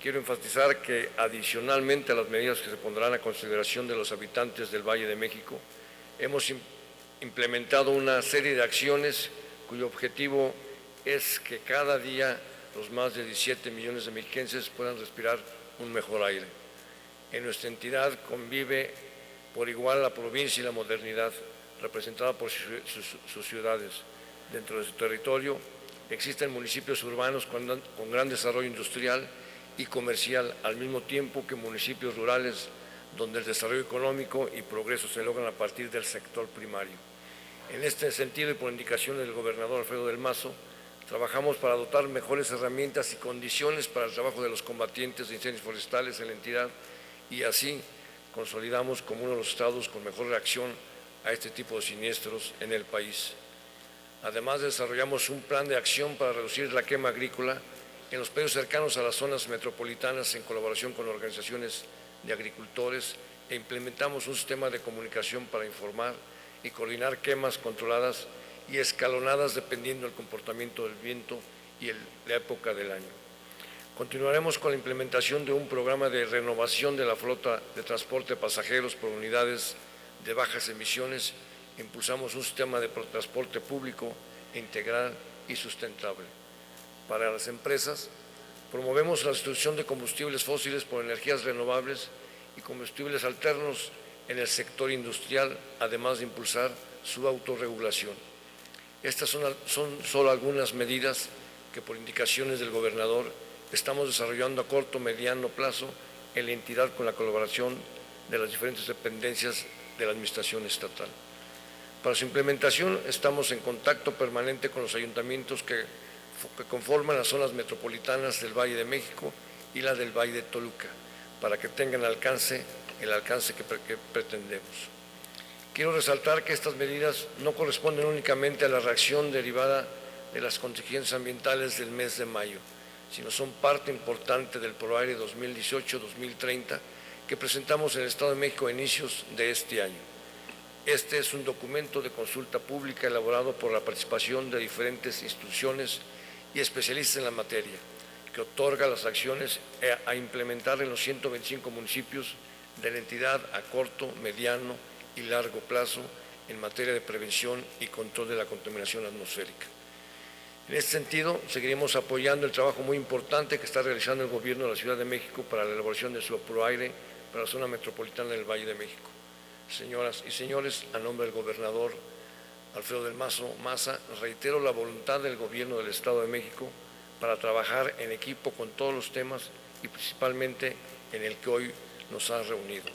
quiero enfatizar que adicionalmente a las medidas que se pondrán a consideración de los habitantes del Valle de México, hemos implementado una serie de acciones cuyo objetivo es que cada día los más de 17 millones de mexiquenses puedan respirar un mejor aire. En nuestra entidad convive por igual la provincia y la modernidad, representada por sus ciudades. Dentro de su territorio existen municipios urbanos con gran desarrollo industrial y comercial, al mismo tiempo que municipios rurales donde el desarrollo económico y progreso se logran a partir del sector primario. En este sentido y por indicación del gobernador Alfredo del Mazo, trabajamos para dotar mejores herramientas y condiciones para el trabajo de los combatientes de incendios forestales en la entidad y así consolidamos como uno de los estados con mejor reacción a este tipo de siniestros en el país. Además, desarrollamos un plan de acción para reducir la quema agrícola en los predios cercanos a las zonas metropolitanas en colaboración con organizaciones de agricultores e implementamos un sistema de comunicación para informar y coordinar quemas controladas y escalonadas dependiendo del comportamiento del viento y la época del año. Continuaremos con la implementación de un programa de renovación de la flota de transporte de pasajeros por unidades de bajas emisiones. Impulsamos un sistema de transporte público integral y sustentable. Para las empresas, promovemos la sustitución de combustibles fósiles por energías renovables y combustibles alternos en el sector industrial, además de impulsar su autorregulación. Estas son solo algunas medidas que por indicaciones del gobernador estamos desarrollando a corto, mediano plazo en la entidad con la colaboración de las diferentes dependencias de la administración estatal. Para su implementación estamos en contacto permanente con los ayuntamientos que conforman las zonas metropolitanas del Valle de México y la del Valle de Toluca, para que tengan el alcance que pretendemos. Quiero resaltar que estas medidas no corresponden únicamente a la reacción derivada de las contingencias ambientales del mes de mayo, sino son parte importante del ProAire 2018-2030 que presentamos en el Estado de México a inicios de este año. Este es un documento de consulta pública elaborado por la participación de diferentes instituciones y especialistas en la materia, que otorga las acciones a implementar en los 125 municipios de la entidad a corto, mediano y largo plazo en materia de prevención y control de la contaminación atmosférica. En este sentido, seguiremos apoyando el trabajo muy importante que está realizando el Gobierno de la Ciudad de México para la elaboración de su ProAire para la zona metropolitana del Valle de México. Señoras y señores, a nombre del gobernador Alfredo del Maza, reitero la voluntad del Gobierno del Estado de México para trabajar en equipo con todos los temas y principalmente en el que hoy nos ha reunido.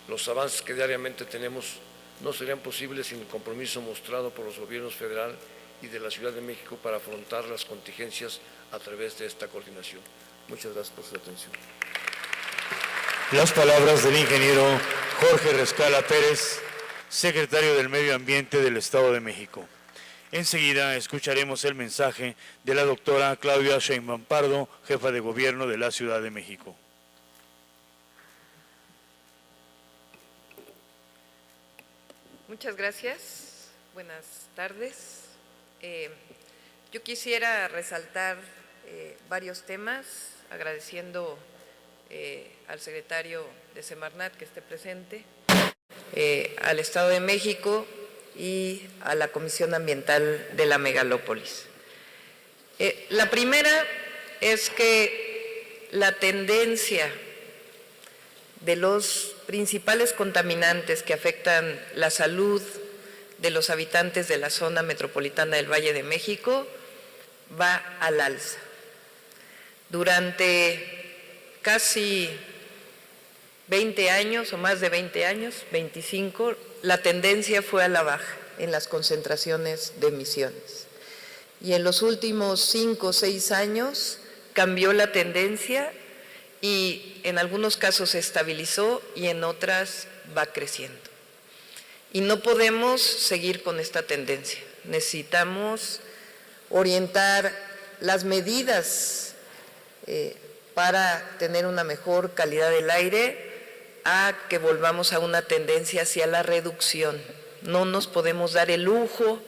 Los avances que diariamente tenemos no serían posibles sin el compromiso mostrado por los gobiernos federal y de la Ciudad de México para afrontar las contingencias a través de esta coordinación. Muchas gracias por su atención. Las palabras del ingeniero Jorge Rescala Pérez, secretario del Medio Ambiente del Estado de México. Enseguida escucharemos el mensaje de la doctora Claudia Sheinbaum Pardo, jefa de gobierno de la Ciudad de México. Muchas gracias. Buenas tardes. Yo quisiera resaltar varios temas, agradeciendo al secretario de Semarnat que esté presente, al Estado de México y a la Comisión Ambiental de la Megalópolis. La primera es que la tendencia de los principales contaminantes que afectan la salud de los habitantes de la zona metropolitana del Valle de México va al alza. Durante casi 20 años o más de 20 años, 25, la tendencia fue a la baja en las concentraciones de emisiones. Y en los últimos 5 o 6 años cambió la tendencia y en algunos casos se estabilizó y en otras va creciendo. Y no podemos seguir con esta tendencia. Necesitamos orientar las medidas para tener una mejor calidad del aire a que volvamos a una tendencia hacia la reducción. No nos podemos dar el lujo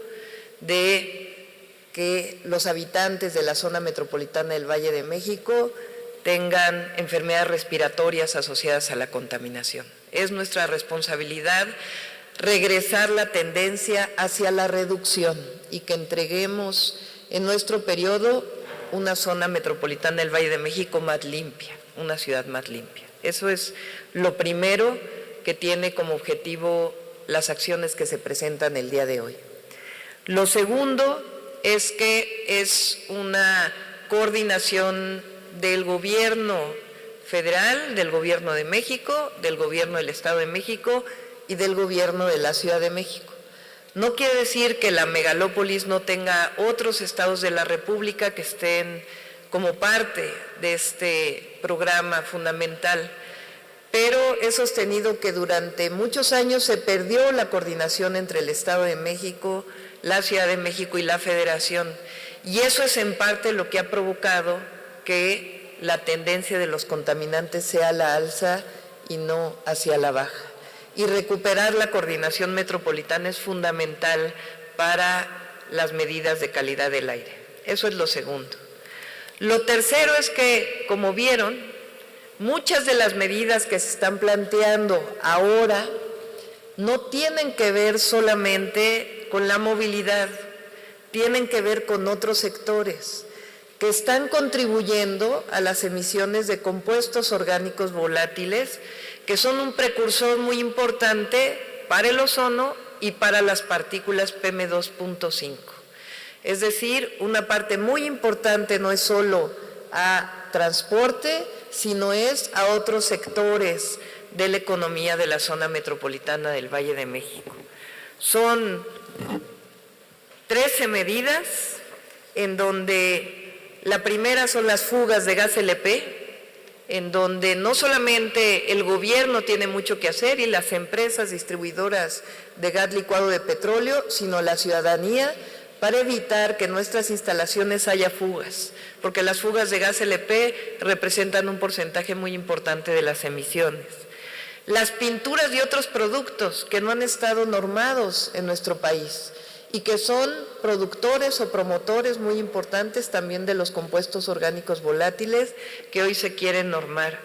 de que los habitantes de la zona metropolitana del Valle de México tengan enfermedades respiratorias asociadas a la contaminación. Es nuestra responsabilidad regresar la tendencia hacia la reducción y que entreguemos en nuestro periodo una zona metropolitana del Valle de México más limpia, una ciudad más limpia. Eso es lo primero que tiene como objetivo las acciones que se presentan el día de hoy. Lo segundo es que es una coordinación del gobierno federal, del gobierno de México, del gobierno del Estado de México y del gobierno de la Ciudad de México. No quiere decir que la megalópolis no tenga otros estados de la República que estén como parte de este programa fundamental, pero he sostenido que durante muchos años se perdió la coordinación entre el Estado de México, la Ciudad de México y la Federación, y eso es en parte lo que ha provocado que la tendencia de los contaminantes sea a la alza y no hacia la baja. Y recuperar la coordinación metropolitana es fundamental para las medidas de calidad del aire. Eso es lo segundo. Lo tercero es que, como vieron, muchas de las medidas que se están planteando ahora no tienen que ver solamente con la movilidad, tienen que ver con otros sectores que están contribuyendo a las emisiones de compuestos orgánicos volátiles, que son un precursor muy importante para el ozono y para las partículas PM2.5. Es decir, una parte muy importante no es solo a transporte, sino es a otros sectores de la economía de la zona metropolitana del Valle de México. Son 13 medidas en donde la primera son las fugas de gas LP, en donde no solamente el gobierno tiene mucho que hacer y las empresas distribuidoras de gas licuado de petróleo, sino la ciudadanía, para evitar que en nuestras instalaciones haya fugas, porque las fugas de gas LP representan un porcentaje muy importante de las emisiones. Las pinturas y otros productos que no han estado normados en nuestro país y que son productores o promotores muy importantes también de los compuestos orgánicos volátiles que hoy se quieren normar.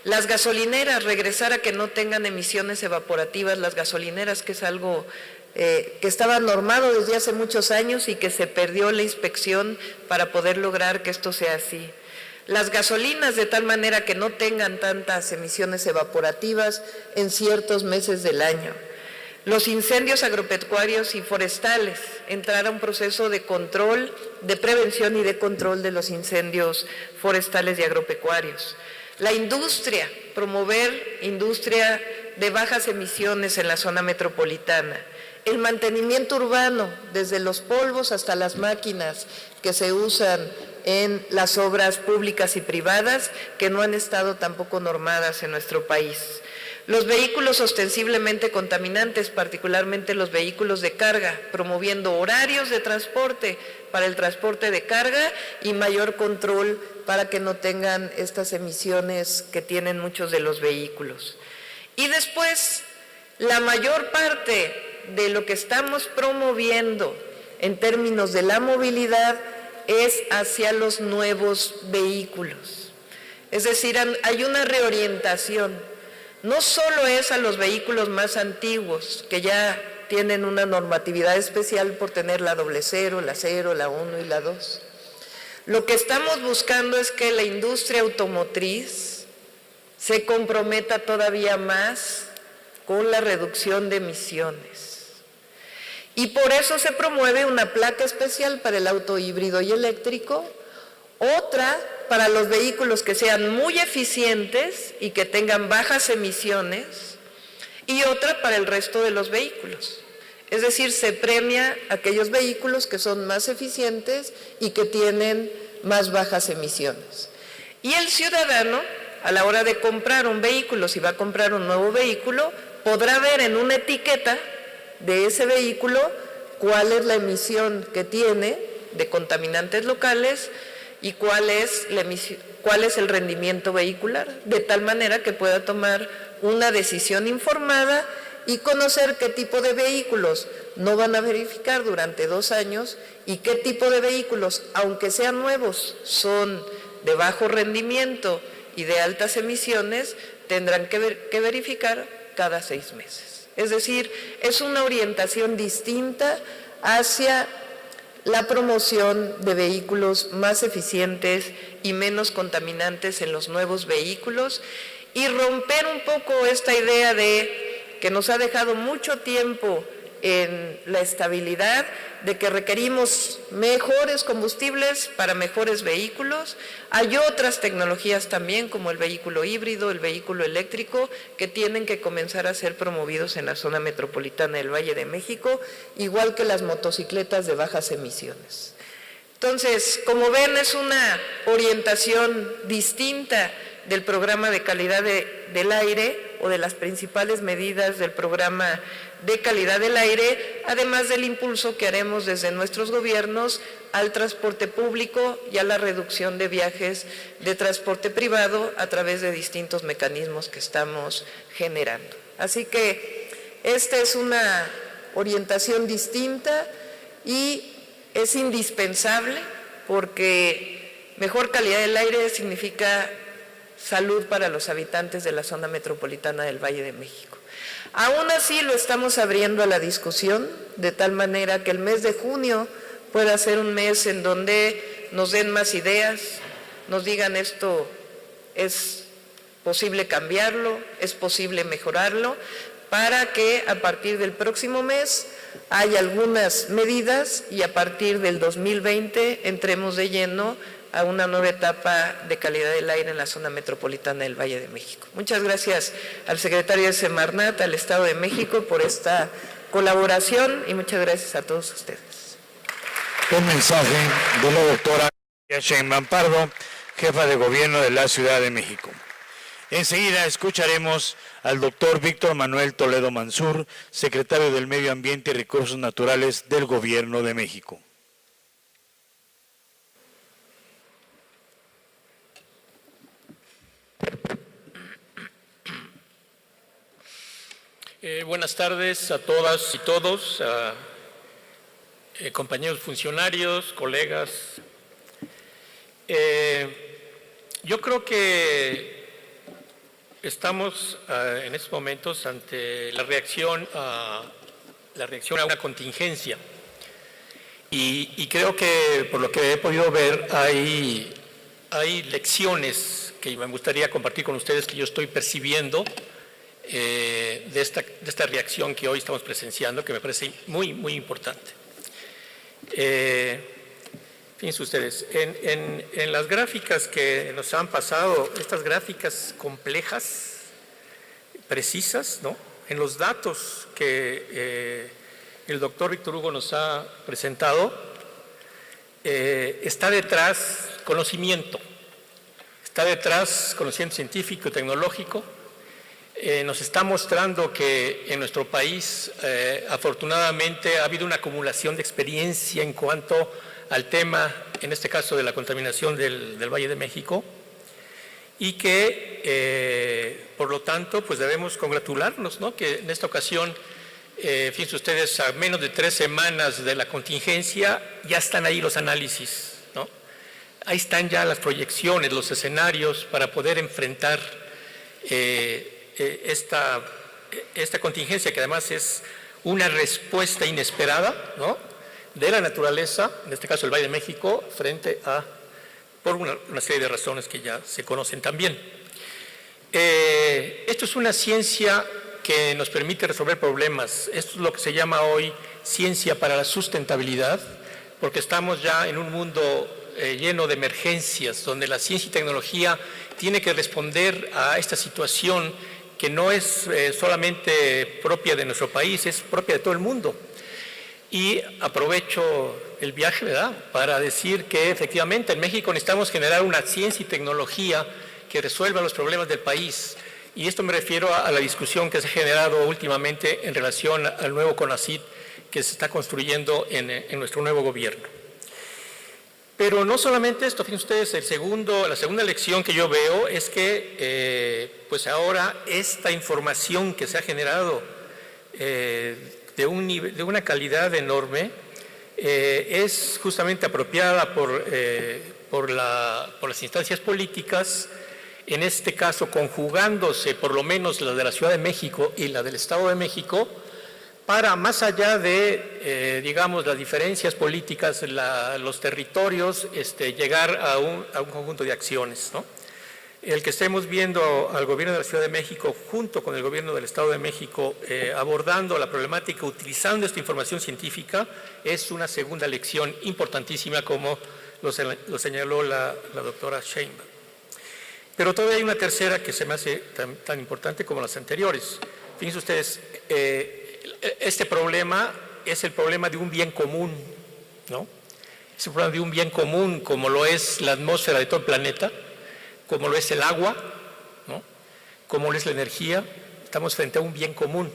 Las gasolineras, regresar a que no tengan emisiones evaporativas, las gasolineras, que es algo que estaba normado desde hace muchos años y que se perdió la inspección para poder lograr que esto sea así. Las gasolinas, de tal manera que no tengan tantas emisiones evaporativas en ciertos meses del año. Los incendios agropecuarios y forestales, entrar a un proceso de control, de prevención y de control de los incendios forestales y agropecuarios. La industria, promover industria de bajas emisiones en la zona metropolitana. El mantenimiento urbano, desde los polvos hasta las máquinas que se usan en las obras públicas y privadas, que no han estado tampoco normadas en nuestro país. Los vehículos ostensiblemente contaminantes, particularmente los vehículos de carga, promoviendo horarios de transporte para el transporte de carga y mayor control para que no tengan estas emisiones que tienen muchos de los vehículos. Y después, la mayor parte de lo que estamos promoviendo en términos de la movilidad es hacia los nuevos vehículos. Es decir, hay una reorientación. No solo es a los vehículos más antiguos, que ya tienen una normatividad especial por tener la 00, la 0, la 1 y la 2. Lo que estamos buscando es que la industria automotriz se comprometa todavía más con la reducción de emisiones. Y por eso se promueve una placa especial para el auto híbrido y eléctrico, otra para los vehículos que sean muy eficientes y que tengan bajas emisiones, y otra para el resto de los vehículos. Es decir, se premia aquellos vehículos que son más eficientes y que tienen más bajas emisiones. Y el ciudadano, a la hora de comprar un vehículo, si va a comprar un nuevo vehículo, podrá ver en una etiqueta de ese vehículo cuál es la emisión que tiene de contaminantes locales y cuál es el rendimiento vehicular, de tal manera que pueda tomar una decisión informada y conocer qué tipo de vehículos no van a verificar durante 2 años y qué tipo de vehículos, aunque sean nuevos, son de bajo rendimiento y de altas emisiones, tendrán que verificar cada 6 meses. Es decir, es una orientación distinta hacia la promoción de vehículos más eficientes y menos contaminantes en los nuevos vehículos y romper un poco esta idea de que nos ha dejado mucho tiempo en la estabilidad, de que requerimos mejores combustibles para mejores vehículos. Hay otras tecnologías también, como el vehículo híbrido, el vehículo eléctrico, que tienen que comenzar a ser promovidos en la zona metropolitana del Valle de México, igual que las motocicletas de bajas emisiones. Entonces, como ven, es una orientación distinta del programa de calidad del aire o de las principales medidas del programa de calidad del aire, además del impulso que haremos desde nuestros gobiernos al transporte público y a la reducción de viajes de transporte privado a través de distintos mecanismos que estamos generando. Así que esta es una orientación distinta y es indispensable porque mejor calidad del aire significa salud para los habitantes de la zona metropolitana del Valle de México. Aún así lo estamos abriendo a la discusión, de tal manera que el mes de junio pueda ser un mes en donde nos den más ideas, nos digan esto es posible cambiarlo, es posible mejorarlo, para que a partir del próximo mes haya algunas medidas y a partir del 2020 entremos de lleno a una nueva etapa de calidad del aire en la zona metropolitana del Valle de México. Muchas gracias al secretario de Semarnat, al Estado de México, por esta colaboración y muchas gracias a todos ustedes. El mensaje de la doctora Sheinbaum Pardo, jefa de gobierno de la Ciudad de México. Enseguida escucharemos al doctor Víctor Manuel Toledo Mansur, secretario del Medio Ambiente y Recursos Naturales del Gobierno de México. Buenas tardes a todas y todos, a compañeros funcionarios, colegas. Yo creo que estamos en estos momentos ante la reacción a una contingencia y creo que por lo que he podido ver hay lecciones que me gustaría compartir con ustedes que yo estoy percibiendo de esta reacción que hoy estamos presenciando, que me parece muy, muy importante. Fíjense ustedes, en las gráficas que nos han pasado, estas gráficas complejas, precisas, ¿no? En los datos que el doctor Víctor Hugo nos ha presentado, está detrás conocimiento, está detrás conocimiento científico y tecnológico. Nos está mostrando que en nuestro país afortunadamente ha habido una acumulación de experiencia en cuanto al tema, en este caso de la contaminación del Valle de México, y que por lo tanto pues debemos congratularnos, ¿no? Que en esta ocasión, fíjense ustedes, a menos de 3 semanas de la contingencia ya están ahí los análisis, ¿no? Ahí están ya las proyecciones, los escenarios para poder enfrentar esta contingencia, que además es una respuesta inesperada, ¿no? De la naturaleza, en este caso el Valle de México, frente a, por una serie de razones que ya se conocen también. Esto es una ciencia que nos permite resolver problemas. Esto es lo que se llama hoy ciencia para la sustentabilidad, porque estamos ya en un mundo lleno de emergencias, donde la ciencia y tecnología tiene que responder a esta situación que no es solamente propia de nuestro país, es propia de todo el mundo. Y aprovecho el viaje, ¿verdad?, para decir que efectivamente en México necesitamos generar una ciencia y tecnología que resuelva los problemas del país. Y esto me refiero a la discusión que se ha generado últimamente en relación al nuevo CONACYT que se está construyendo en nuestro nuevo gobierno. Pero no solamente esto, fíjense ustedes, la segunda lección que yo veo es que pues ahora esta información que se ha generado de una calidad enorme es justamente apropiada por las instancias políticas, en este caso conjugándose por lo menos la de la Ciudad de México y la del Estado de México, para más allá de, digamos, las diferencias políticas, los territorios, llegar a un conjunto de acciones, ¿no? El que estemos viendo al gobierno de la Ciudad de México junto con el gobierno del Estado de México abordando la problemática utilizando esta información científica es una segunda lección importantísima, como lo señaló la doctora Sheinbaum. Pero todavía hay una tercera que se me hace tan importante como las anteriores. Fíjense ustedes, este problema es el problema de un bien común, ¿no? Es el problema de un bien común, como lo es la atmósfera de todo el planeta, como lo es el agua, ¿no?, como lo es la energía. Estamos frente a un bien común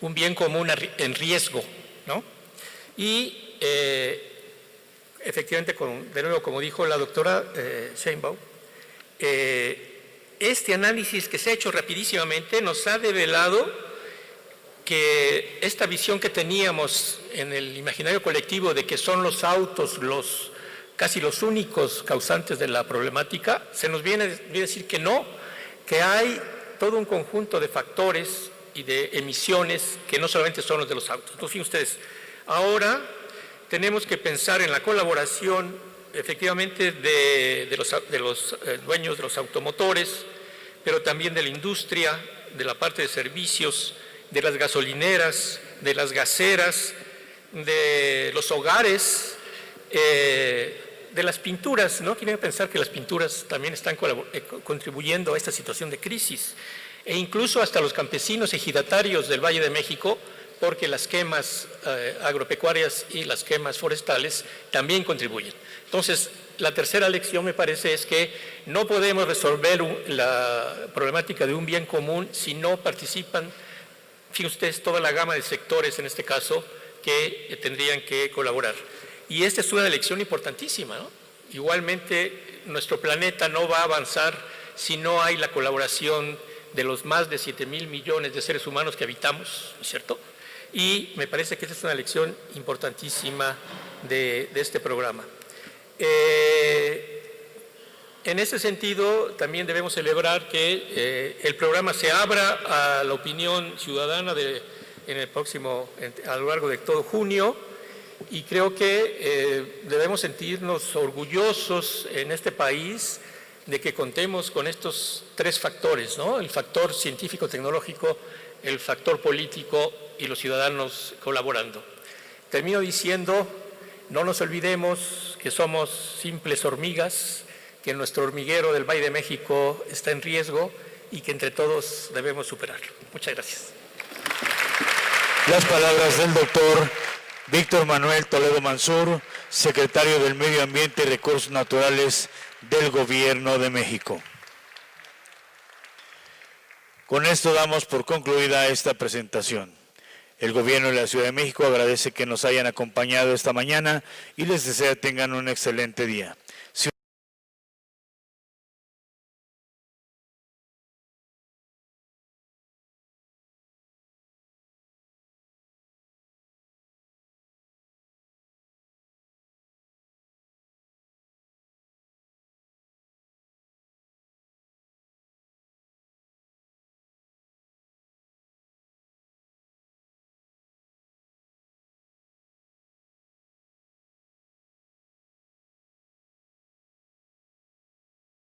en riesgo, ¿no? Y efectivamente, de nuevo, como dijo la doctora Sheinbaum, este análisis que se ha hecho rapidísimamente nos ha develado que esta visión que teníamos en el imaginario colectivo de que son los autos casi los únicos causantes de la problemática, se nos viene a decir que no, que hay todo un conjunto de factores y de emisiones que no solamente son los de los autos. Entonces, fíjense ustedes, ahora tenemos que pensar en la colaboración efectivamente de los dueños de los automotores, pero también de la industria, de la parte de servicios, de las gasolineras, de las gaseras, de los hogares, de las pinturas, ¿no? Quieren pensar que las pinturas también están contribuyendo a esta situación de crisis, e incluso hasta los campesinos ejidatarios del Valle de México, porque las quemas agropecuarias y las quemas forestales también contribuyen. Entonces, la tercera lección, me parece, es que no podemos resolver la problemática de un bien común si no participan, fíjense ustedes, toda la gama de sectores, en este caso, que tendrían que colaborar. Y esta es una lección importantísima, ¿no? Igualmente, nuestro planeta no va a avanzar si no hay la colaboración de los más de 7,000 millones de seres humanos que habitamos, ¿no es cierto? Y me parece que esta es una lección importantísima de este programa. En ese sentido, también debemos celebrar que el programa se abra a la opinión ciudadana a lo largo de todo junio, y creo que debemos sentirnos orgullosos en este país de que contemos con estos tres factores, ¿no? El factor científico-tecnológico, el factor político y los ciudadanos colaborando. Termino diciendo, no nos olvidemos que somos simples hormigas, que nuestro hormiguero del Valle de México está en riesgo y que entre todos debemos superarlo. Muchas gracias. Las palabras del doctor Víctor Manuel Toledo Mansur, secretario del Medio Ambiente y Recursos Naturales del Gobierno de México. Con esto damos por concluida esta presentación. El Gobierno de la Ciudad de México agradece que nos hayan acompañado esta mañana y les desea tengan un excelente día.